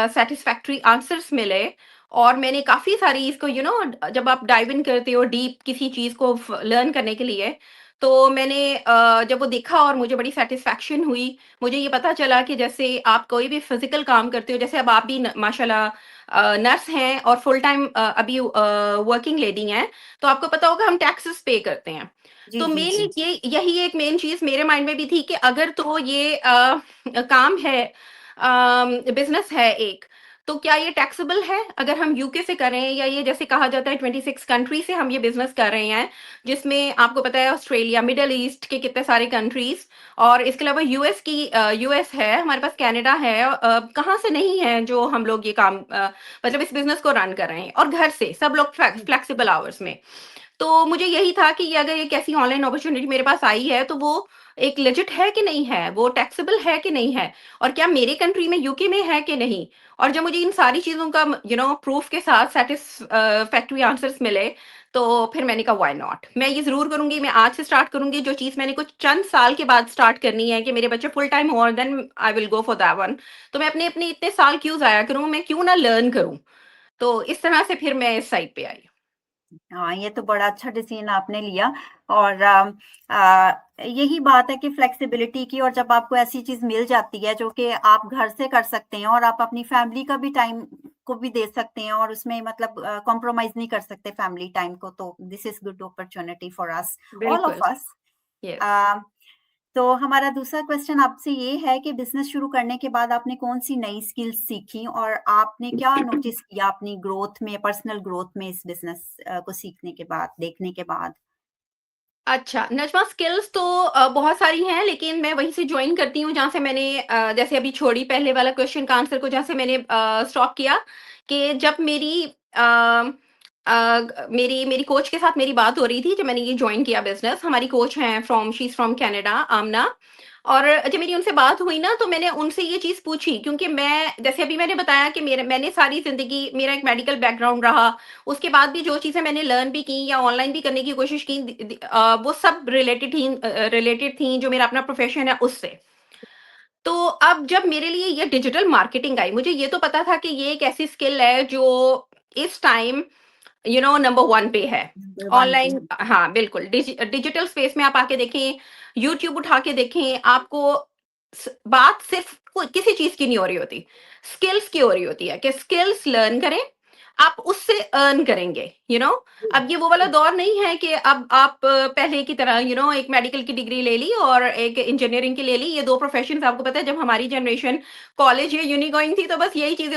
Satisfactory answers मिले और मैंने काफ़ी सारी इसको जब आप डाइव इन करते हो डीप किसी चीज़ को लर्न करने के लिए, तो मैंने जब वो देखा और मुझे बड़ी सैटिस्फैक्शन हुई। मुझे ये पता चला कि जैसे आप कोई भी फिज़िकल काम करते हो, जैसे अब आप भी न माशाल्लाह नर्स हैं और फुल टाइम अभी वर्किंग लेडी हैं, तो आपको पता होगा हम टैक्सेस पे करते हैं। जी, तो जी, मेन जी। ये यही एक मेन चीज़ मेरे माइंड में भी थी कि अगर तो ये काम है, बिज़नेस है एक, तो क्या ये टैक्सेबल है? अगर हम यूके से कर रहे हैं या ये जैसे कहा जाता है 26 कंट्री से हम ये बिज़नेस कर रहे हैं, जिसमें आपको पता है ऑस्ट्रेलिया, मिडल ईस्ट के कितने सारे कंट्रीज़ और इसके अलावा यूएस है, हमारे पास कनाडा है, कहाँ से नहीं है जो हम लोग ये काम मतलब इस बिज़नेस को रन कर रहे हैं और घर से सब लोग फ्लेक्सिबल आवर्स में। तो मुझे यही था कि ये अगर एक ऐसी ऑनलाइन अपॉर्च्युनिटी मेरे पास आई है, तो वो एक लेजिट है कि नहीं है, वो टैक्सेबल है कि नहीं है और क्या मेरे कंट्री में यूके में है कि नहीं। और जब मुझे इन सारी चीज़ों का प्रूफ के साथ फैक्ट्री आंसर्स मिले, तो फिर मैंने कहा व्हाई नॉट? मैं ये ज़रूर करूँगी, मैं आज से स्टार्ट करूँगी जो चीज़ मैंने कुछ चंद साल के बाद स्टार्ट करनी है कि मेरे बच्चे फुल टाइम हो और then I will go for that one. तो मैं अपने-अपने इतने साल क्यों ज़ाया करूँ, मैं क्यों ना लर्न करूँ? तो इस तरह से फिर मैं इस साइड पे आई। हाँ, ये तो बड़ा अच्छा डिसीजन आपने लिया और यही बात है कि फ्लेक्सिबिलिटी की और जब आपको ऐसी चीज़ मिल जाती है जो कि आप घर से कर सकते हैं और आप अपनी फैमिली का भी टाइम को भी दे सकते हैं और उसमें मतलब कॉम्प्रोमाइज़ नहीं कर सकते फैमिली टाइम को, तो this is good opportunity for us, all बिल्कुल, ऑफ अस। यस। अ तो हमारा दूसरा क्वेश्चन आपसे ये है कि बिज़नेस शुरू करने के बाद आपने कौन-सी नई स्किल्स सीखी और आपने क्या नोटिस किया अपनी ग्रोथ में, पर्सनल ग्रोथ में इस बिज़नेस को सीखने के बाद, देखने के बाद? अच्छा, नज़्मा स्किल्स तो बहुत सारी हैं, लेकिन मैं वहीं से जॉइन करती हूँ जहाँ से मैंने जैसे अभी छोड़ी पहले वाला क्वेश्चन का आंसर को जहाँ से मैंने स्टॉप किया कि जब मेरी मेरी कोच के साथ मेरी बात हो रही थी, जब मैंने ये जॉइन किया बिज़नेस, हमारी कोच हैं शी इज़ फ्रॉम कनाडा, आमना। और जब मेरी उनसे बात हुई ना, तो मैंने उनसे ये चीज़ पूछी क्योंकि मैं जैसे अभी मैंने बताया कि मैंने सारी ज़िंदगी मेरा एक मेडिकल बैकग्राउंड रहा। उसके बाद भी जो चीज़ें मैंने लर्न भी की या ऑनलाइन भी करने की कोशिश की, वो सब रिलेटेड थी जो मेरा अपना प्रोफ़ेशन है उससे। तो अब जब मेरे लिए ये डिजिटल मार्केटिंग आई, मुझे ये तो पता था कि ये एक ऐसी स्किल है जो इस टाइम नंबर 1 पे है। नंबर 1 पे ऑनलाइन, है। हाँ, बिल्कुल डिजिटल स्पेस में आप आके देखें, यूट्यूब उठा के देखें, आपको बात सिर्फ किसी चीज की नहीं हो रही होती, स्किल्स की हो रही होती है कि स्किल्स लर्न करें, आप उससे अर्न करेंगे। अब ये वो वाला दौर नहीं है कि अब आप पहले की तरह एक मेडिकल की डिग्री ले ली और एक इंजीनियरिंग की ले ली, ये दो प्रोफेशन। आपको पता है जब हमारी जनरेशन कॉलेज या यूनी गोइंग थी, तो बस यही चीजें